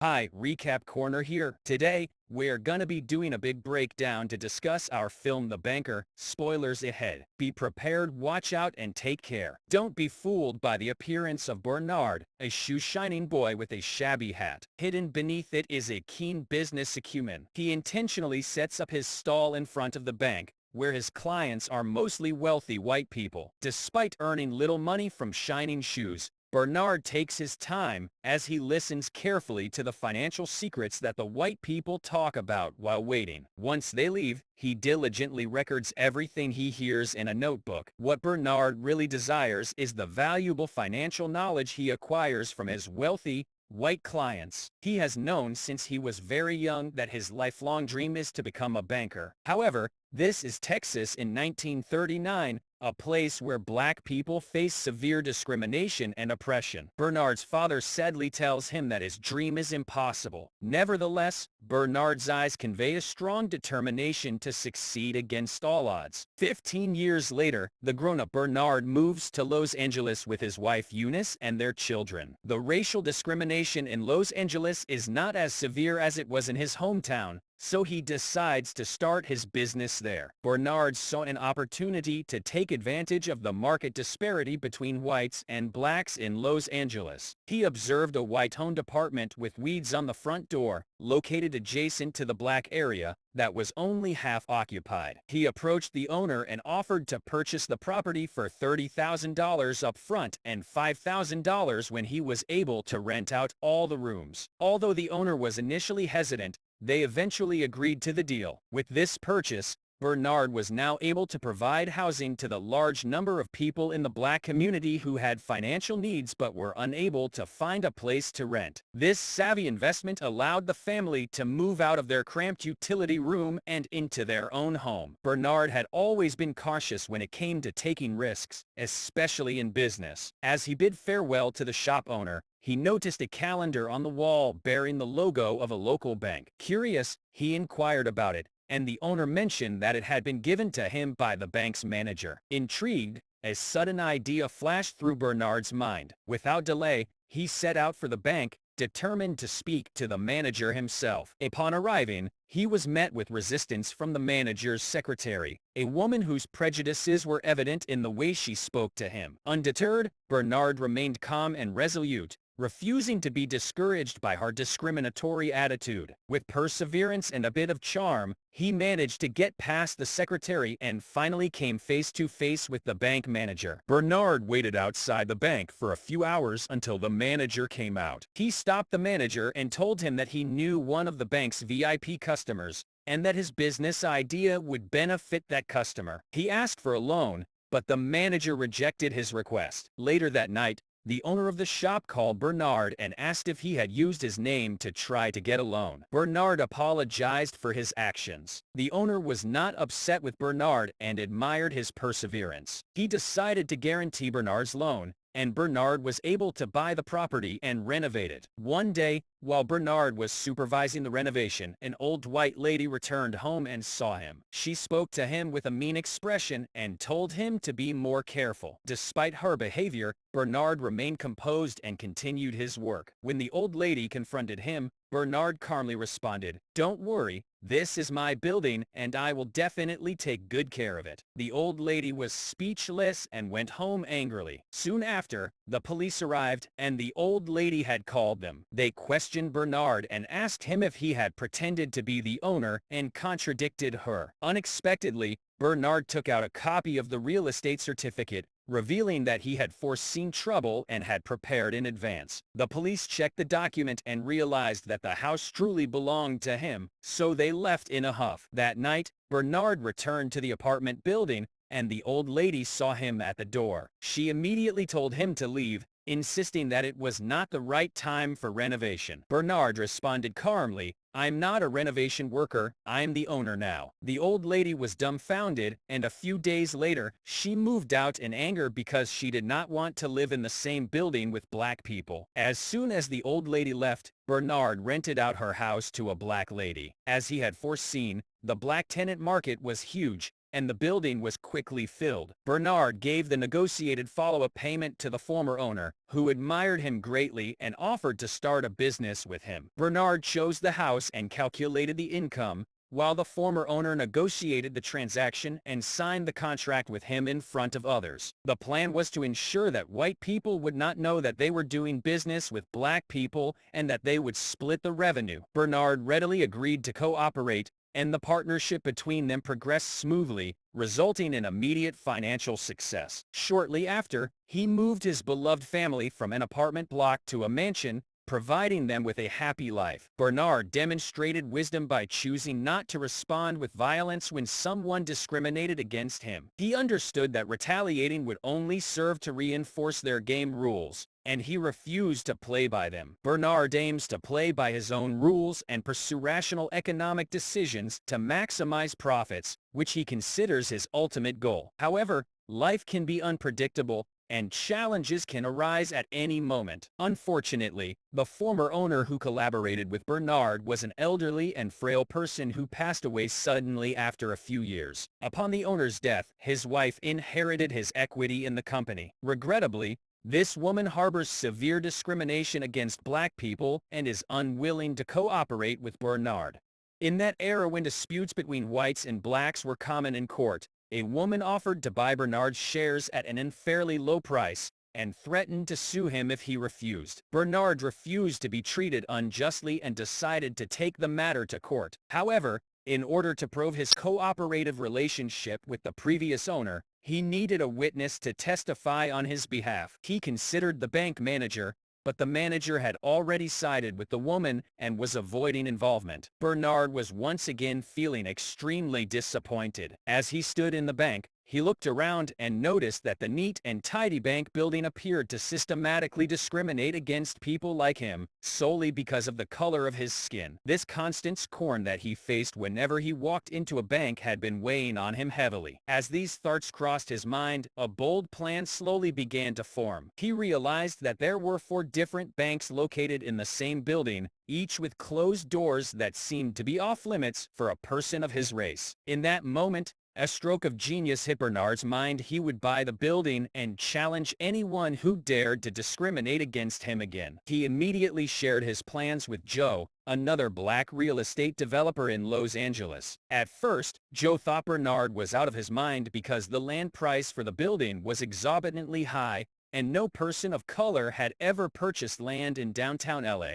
Hi, Recap Corner here. Today, we're gonna be doing a big breakdown to discuss our film The Banker. Spoilers ahead. Be prepared, watch out, and take care. Don't be fooled by the appearance of Bernard, a shoe-shining boy with a shabby hat. Hidden beneath it is a keen business acumen. He intentionally sets up his stall in front of the bank, where his clients are mostly wealthy white people. Despite earning little money from shining shoes, Bernard takes his time as he listens carefully to the financial secrets that the white people talk about while waiting. Once they leave, he diligently records everything he hears in a notebook. What Bernard really desires is the valuable financial knowledge he acquires from his wealthy, white clients. He has known since he was very young that his lifelong dream is to become a banker. However, this is Texas in 1939, a place where black people face severe discrimination and oppression. Bernard's father sadly tells him that his dream is impossible. Nevertheless, Bernard's eyes convey a strong determination to succeed against all odds. 15 years later, the grown-up Bernard moves to Los Angeles with his wife Eunice and their children. The racial discrimination in Los Angeles is not as severe as it was in his hometown, so he decides to start his business there. Bernard saw an opportunity to take advantage of the market disparity between whites and blacks in Los Angeles. He observed a white-owned apartment with weeds on the front door, located adjacent to the black area, that was only half occupied. He approached the owner and offered to purchase the property for $30,000 up front and $5,000 when he was able to rent out all the rooms. Although the owner was initially hesitant, they eventually agreed to the deal. With this purchase, Bernard was now able to provide housing to the large number of people in the black community who had financial needs but were unable to find a place to rent. This savvy investment allowed the family to move out of their cramped utility room and into their own home. Bernard had always been cautious when it came to taking risks, especially in business. As he bid farewell to the shop owner, he noticed a calendar on the wall bearing the logo of a local bank. Curious, he inquired about it, and the owner mentioned that it had been given to him by the bank's manager. Intrigued, a sudden idea flashed through Bernard's mind. Without delay, he set out for the bank, determined to speak to the manager himself. Upon arriving, he was met with resistance from the manager's secretary, a woman whose prejudices were evident in the way she spoke to him. Undeterred, Bernard remained calm and resolute, refusing to be discouraged by her discriminatory attitude. With perseverance and a bit of charm, he managed to get past the secretary and finally came face to face with the bank manager. Bernard waited outside the bank for a few hours until the manager came out. He stopped the manager and told him that he knew one of the bank's VIP customers and that his business idea would benefit that customer. He asked for a loan, but the manager rejected his request. Later that night, the owner of the shop called Bernard and asked if he had used his name to try to get a loan. Bernard apologized for his actions. The owner was not upset with Bernard and admired his perseverance. He decided to guarantee Bernard's loan, and Bernard was able to buy the property and renovate it. One day, while Bernard was supervising the renovation, an old white lady returned home and saw him. She spoke to him with a mean expression and told him to be more careful. Despite her behavior, Bernard remained composed and continued his work. When the old lady confronted him, Bernard calmly responded, "Don't worry, this is my building and I will definitely take good care of it." The old lady was speechless and went home angrily. Soon after, the police arrived and the old lady had called them. They questioned Bernard and asked him if he had pretended to be the owner and contradicted her. Unexpectedly, Bernard took out a copy of the real estate certificate, revealing that he had foreseen trouble and had prepared in advance. The police checked the document and realized that the house truly belonged to him, so they left in a huff. That night, Bernard returned to the apartment building, and the old lady saw him at the door. She immediately told him to leave, insisting that it was not the right time for renovation. Bernard responded calmly, "I'm not a renovation worker, I'm the owner now." The old lady was dumbfounded, and a few days later, she moved out in anger because she did not want to live in the same building with black people. As soon as the old lady left, Bernard rented out her house to a black lady. As he had foreseen, the black tenant market was huge, and the building was quickly filled. Bernard gave the negotiated follow-up payment to the former owner, who admired him greatly and offered to start a business with him. Bernard chose the house and calculated the income, while the former owner negotiated the transaction and signed the contract with him in front of others. The plan was to ensure that white people would not know that they were doing business with black people and that they would split the revenue. Bernard readily agreed to cooperate, and the partnership between them progressed smoothly, resulting in immediate financial success. Shortly after, he moved his beloved family from an apartment block to a mansion, providing them with a happy life. Bernard demonstrated wisdom by choosing not to respond with violence when someone discriminated against him. He understood that retaliating would only serve to reinforce their game rules, and he refused to play by them. Bernard aims to play by his own rules and pursue rational economic decisions to maximize profits, which he considers his ultimate goal. However, life can be unpredictable, and challenges can arise at any moment. Unfortunately, the former owner who collaborated with Bernard was an elderly and frail person who passed away suddenly after a few years. Upon the owner's death, his wife inherited his equity in the company. Regrettably, this woman harbors severe discrimination against black people and is unwilling to cooperate with Bernard. In that era when disputes between whites and blacks were common in court, a woman offered to buy Bernard's shares at an unfairly low price and threatened to sue him if he refused. Bernard refused to be treated unjustly and decided to take the matter to court. However, in order to prove his cooperative relationship with the previous owner, he needed a witness to testify on his behalf. He considered the bank manager, but the manager had already sided with the woman and was avoiding involvement. Bernard was once again feeling extremely disappointed. As he stood in the bank, he looked around and noticed that the neat and tidy bank building appeared to systematically discriminate against people like him, solely because of the color of his skin. This constant scorn that he faced whenever he walked into a bank had been weighing on him heavily. As these thoughts crossed his mind, a bold plan slowly began to form. He realized that there were 4 different banks located in the same building, each with closed doors that seemed to be off limits for a person of his race. In that moment, a stroke of genius hit Bernard's mind. He would buy the building and challenge anyone who dared to discriminate against him again. He immediately shared his plans with Joe, another black real estate developer in Los Angeles. At first, Joe thought Bernard was out of his mind because the land price for the building was exorbitantly high, and no person of color had ever purchased land in downtown LA.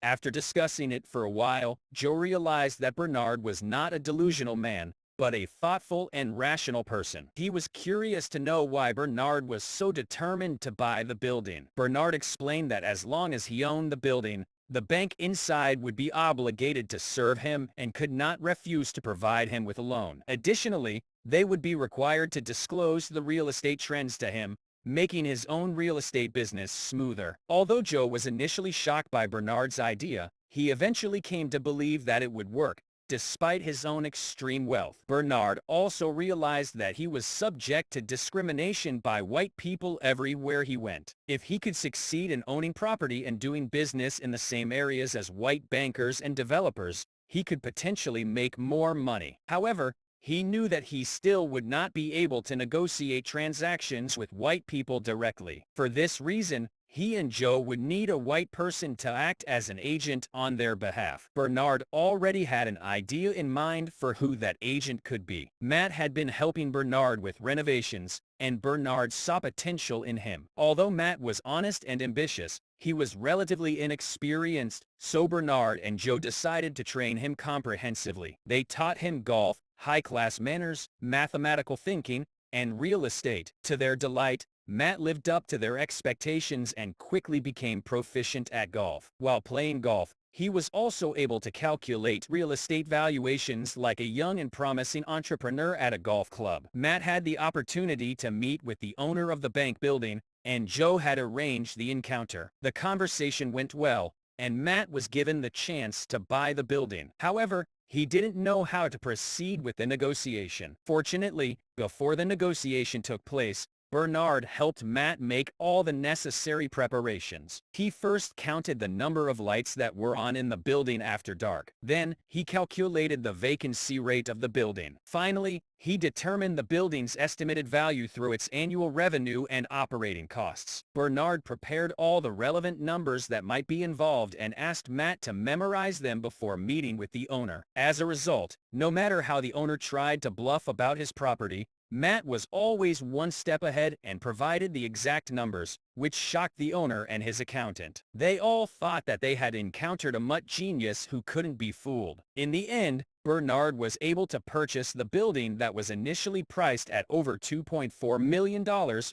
After discussing it for a while, Joe realized that Bernard was not a delusional man, but a thoughtful and rational person. He was curious to know why Bernard was so determined to buy the building. Bernard explained that as long as he owned the building, the bank inside would be obligated to serve him and could not refuse to provide him with a loan. Additionally, they would be required to disclose the real estate trends to him, making his own real estate business smoother. Although Joe was initially shocked by Bernard's idea, he eventually came to believe that it would work. Despite his own extreme wealth, Bernard also realized that he was subject to discrimination by white people everywhere he went. If he could succeed in owning property and doing business in the same areas as white bankers and developers, he could potentially make more money. However, he knew that he still would not be able to negotiate transactions with white people directly. For this reason, he and Joe would need a white person to act as an agent on their behalf. Bernard already had an idea in mind for who that agent could be. Matt had been helping Bernard with renovations, and Bernard saw potential in him. Although Matt was honest and ambitious, he was relatively inexperienced, so Bernard and Joe decided to train him comprehensively. They taught him golf, high-class manners, mathematical thinking, and real estate. To their delight, Matt lived up to their expectations and quickly became proficient at golf. While playing golf, he was also able to calculate real estate valuations like a young and promising entrepreneur at a golf club. Matt had the opportunity to meet with the owner of the bank building, and Joe had arranged the encounter. The conversation went well, and Matt was given the chance to buy the building. However, he didn't know how to proceed with the negotiation. Fortunately, before the negotiation took place, Bernard helped Matt make all the necessary preparations. He first counted the number of lights that were on in the building after dark. Then, he calculated the vacancy rate of the building. Finally, he determined the building's estimated value through its annual revenue and operating costs. Bernard prepared all the relevant numbers that might be involved and asked Matt to memorize them before meeting with the owner. As a result, no matter how the owner tried to bluff about his property, Matt was always one step ahead and provided the exact numbers, which shocked the owner and his accountant. They all thought that they had encountered a mutt genius who couldn't be fooled. In the end, Bernard was able to purchase the building that was initially priced at over $2.4 million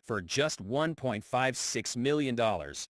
for just $1.56 million.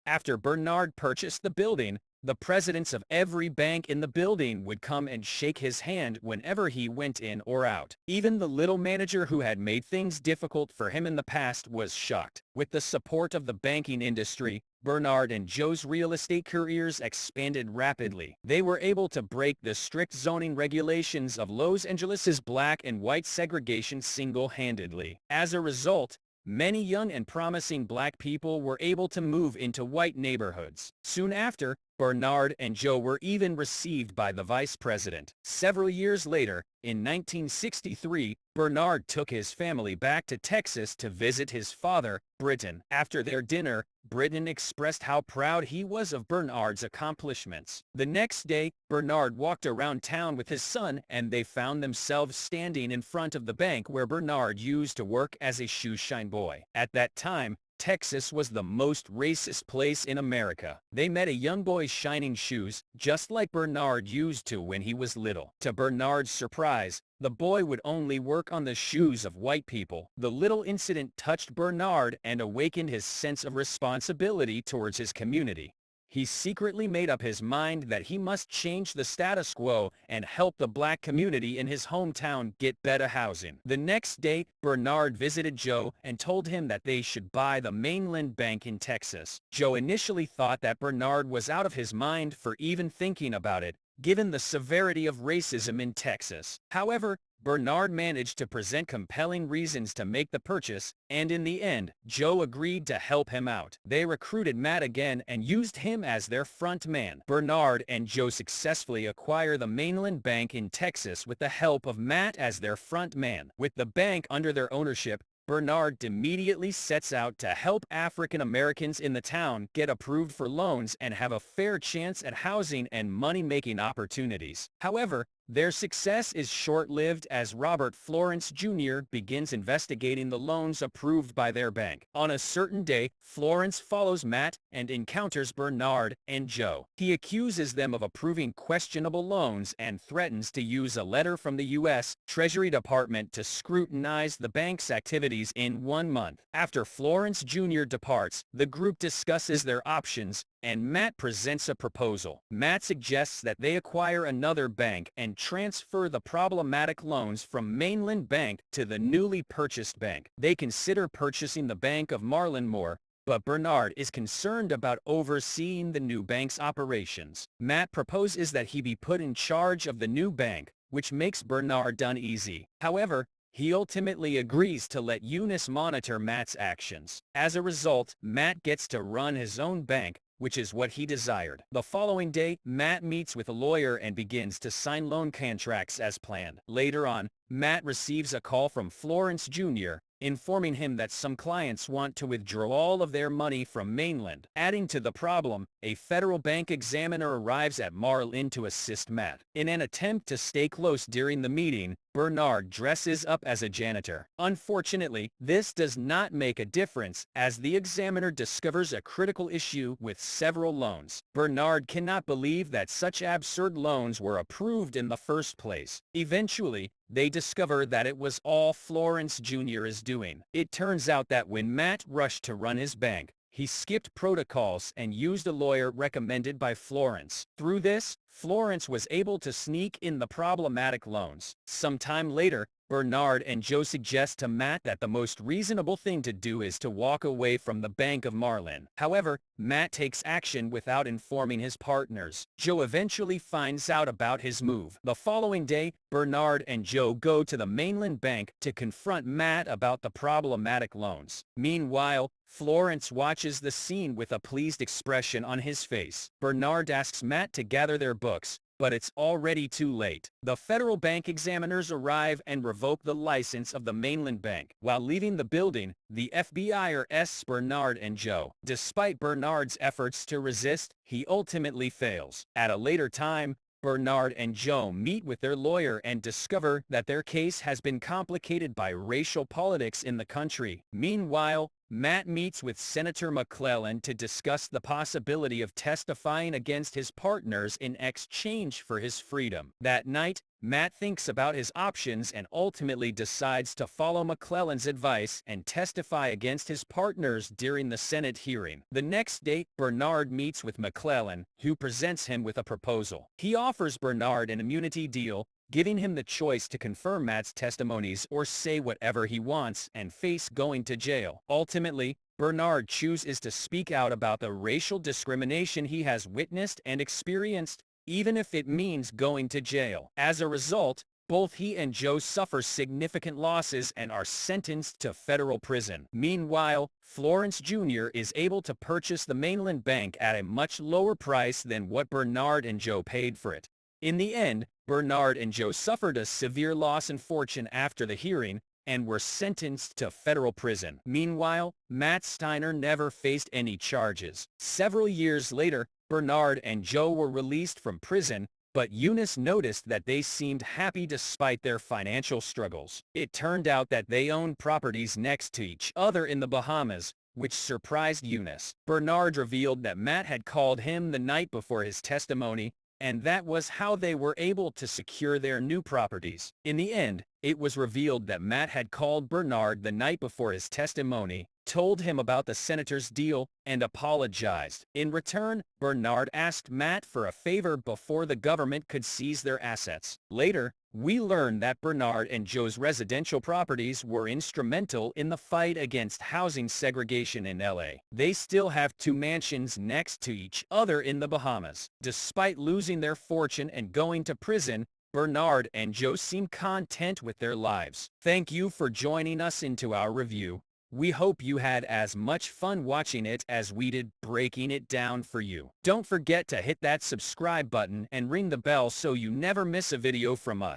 After Bernard purchased the building, the presidents of every bank in the building would come and shake his hand whenever he went in or out. Even the little manager who had made things difficult for him in the past was shocked. With the support of the banking industry, Bernard and Joe's real estate careers expanded rapidly. They were able to break the strict zoning regulations of Los Angeles's black and white segregation single-handedly. As a result, many young and promising black people were able to move into white neighborhoods. Soon after, Bernard and Joe were even received by the vice president. Several years later, in 1963, Bernard took his family back to Texas to visit his father, Britton. After their dinner, Britton expressed how proud he was of Bernard's accomplishments. The next day, Bernard walked around town with his son and they found themselves standing in front of the bank where Bernard used to work as a shoeshine boy. At that time, Texas was the most racist place in America. They met a young boy shining shoes, just like Bernard used to when he was little. To Bernard's surprise, the boy would only work on the shoes of white people. The little incident touched Bernard and awakened his sense of responsibility towards his community. He secretly made up his mind that he must change the status quo and help the black community in his hometown get better housing. The next day, Bernard visited Joe and told him that they should buy the Mainland Bank in Texas. Joe initially thought that Bernard was out of his mind for even thinking about it, given the severity of racism in Texas. However, Bernard managed to present compelling reasons to make the purchase, and in the end, Joe agreed to help him out. They recruited Matt again and used him as their front man. Bernard and Joe successfully acquire the Mainland Bank in Texas with the help of Matt as their front man. With the bank under their ownership, Bernard immediately sets out to help African Americans in the town get approved for loans and have a fair chance at housing and money-making opportunities. However, their success is short-lived as Robert Florence Jr. begins investigating the loans approved by their bank. On a certain day, Florence follows Matt and encounters Bernard and Joe. He accuses them of approving questionable loans and threatens to use a letter from the U.S. Treasury Department to scrutinize the bank's activities in 1 month. After Florence Jr. departs, the group discusses their options, and Matt presents a proposal. Matt suggests that they acquire another bank and transfer the problematic loans from Mainland Bank to the newly purchased bank. They consider purchasing the Bank of Marlinmore, but Bernard is concerned about overseeing the new bank's operations. Matt proposes that he be put in charge of the new bank, which makes Bernard uneasy. However, he ultimately agrees to let Eunice monitor Matt's actions. As a result, Matt gets to run his own bank, which is what he desired. The following day, Matt meets with a lawyer and begins to sign loan contracts as planned. Later on, Matt receives a call from Florence Jr., informing him that some clients want to withdraw all of their money from Mainland. Adding to the problem, a federal bank examiner arrives at Marlin to assist Matt. In an attempt to stay close during the meeting, Bernard dresses up as a janitor. Unfortunately, this does not make a difference as the examiner discovers a critical issue with several loans. Bernard cannot believe that such absurd loans were approved in the first place. Eventually, they discover that it was all Florence Jr.'s doing. It turns out that when Matt rushed to run his bank, he skipped protocols and used a lawyer recommended by Florence. Through this, Florence was able to sneak in the problematic loans. Sometime later, Bernard and Joe suggest to Matt that the most reasonable thing to do is to walk away from the Bank of Marlin. However, Matt takes action without informing his partners. Joe eventually finds out about his move. The following day, Bernard and Joe go to the mainland bank to confront Matt about the problematic loans. Meanwhile, Florence watches the scene with a pleased expression on his face. Bernard asks Matt to gather their books, but it's already too late. The federal bank examiners arrive and revoke the license of the mainland bank. While leaving the building, the FBI arrests Bernard and Joe. Despite Bernard's efforts to resist, he ultimately fails. At a later time, Bernard and Joe meet with their lawyer and discover that their case has been complicated by racial politics in the country. Meanwhile, Matt meets with Senator McClellan to discuss the possibility of testifying against his partners in exchange for his freedom. That night, Matt thinks about his options and ultimately decides to follow McClellan's advice and testify against his partners during the Senate hearing. The next day, Bernard meets with McClellan, who presents him with a proposal. He offers Bernard an immunity deal, giving him the choice to confirm Matt's testimonies or say whatever he wants and face going to jail. Ultimately, Bernard chooses to speak out about the racial discrimination he has witnessed and experienced, even if it means going to jail. As a result, both he and Joe suffer significant losses and are sentenced to federal prison. Meanwhile, Florence Jr. is able to purchase the mainland bank at a much lower price than what Bernard and Joe paid for it. In the end, Bernard and Joe suffered a severe loss in fortune after the hearing and were sentenced to federal prison. Meanwhile, Matt Steiner never faced any charges. Several years later, Bernard and Joe were released from prison, but Eunice noticed that they seemed happy despite their financial struggles. It turned out that they owned properties next to each other in the Bahamas, which surprised Eunice. Bernard revealed that Matt had called him the night before his testimony, and that was how they were able to secure their new properties. In the end, it was revealed that Matt had called Bernard the night before his testimony, told him about the senator's deal, and apologized. In return, Bernard asked Matt for a favor before the government could seize their assets. Later, we learned that Bernard and Joe's residential properties were instrumental in the fight against housing segregation in LA. They still have 2 mansions next to each other in the Bahamas. Despite losing their fortune and going to prison, Bernard and Joe seem content with their lives. Thank you for joining us into our review. We hope you had as much fun watching it as we did breaking it down for you. Don't forget to hit that subscribe button and ring the bell so you never miss a video from us.